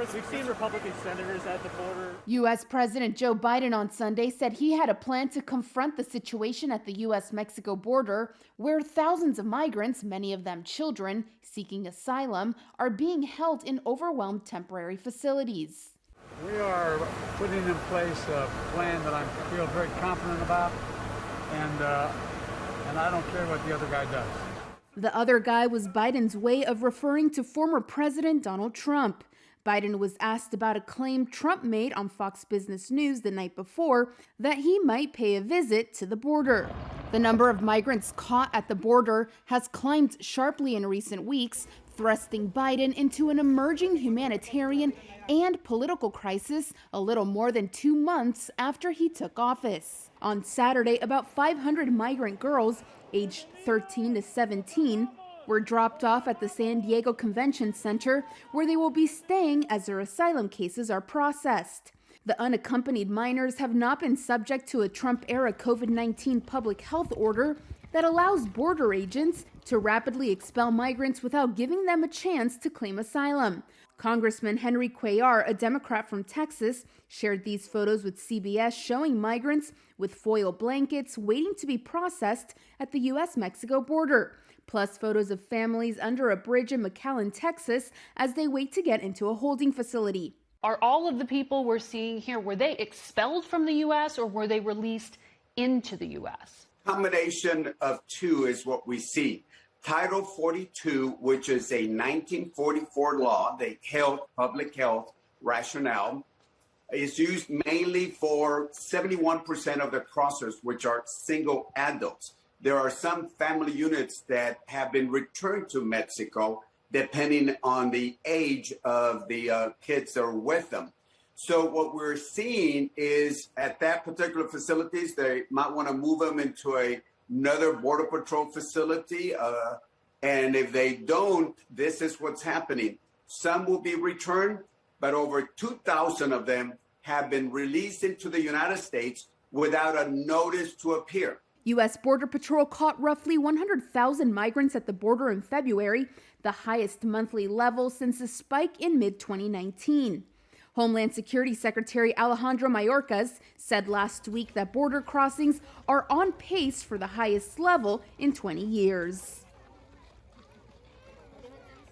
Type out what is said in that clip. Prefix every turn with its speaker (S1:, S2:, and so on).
S1: We've seen Republican senators at the border.
S2: U.S. President Joe Biden on Sunday said he had a plan to confront the situation at the U.S. Mexico border, where thousands of migrants, many of them children, seeking asylum, are being held in overwhelmed temporary facilities.
S3: We are putting in place a plan that I feel very confident about, and I don't care what the other guy does.
S2: The other guy was Biden's way of referring to former President Donald Trump. Biden was asked about a claim Trump made on Fox Business News the night before that he might pay a visit to the border. The number of migrants caught at the border has climbed sharply in recent weeks, thrusting Biden into an emerging humanitarian and political crisis a little more than 2 months after he took office. On Saturday, about 500 migrant girls aged 13 to 17 were dropped off at the San Diego Convention Center, where they will be staying as their asylum cases are processed. The unaccompanied minors have not been subject to a Trump-era COVID-19 public health order that allows border agents to rapidly expel migrants without giving them a chance to claim asylum. Congressman Henry Cuellar, a Democrat from Texas, shared these photos with CBS showing migrants with foil blankets waiting to be processed at the U.S. Mexico border, plus photos of families under a bridge in McAllen, Texas, as they wait to get into a holding facility.
S4: Are all of the people we're seeing here, were they expelled from the U.S. or were they released into the U.S.?
S5: Combination of two is what we see. Title 42, which is a 1944 law, the public health rationale, is used mainly for 71% of the crossers, which are single adults. There are some family units that have been returned to Mexico, depending on the age of the kids that are with them. So what we're seeing is at that particular facilities, they might want to move them into another Border Patrol facility. And if they don't, this is what's happening. Some will be returned, but over 2,000 of them have been released into the United States without a notice to appear.
S2: U.S. Border Patrol caught roughly 100,000 migrants at the border in February, the highest monthly level since a spike in mid-2019. Homeland Security Secretary Alejandro Mayorkas said last week that border crossings are on pace for the highest level in 20 years.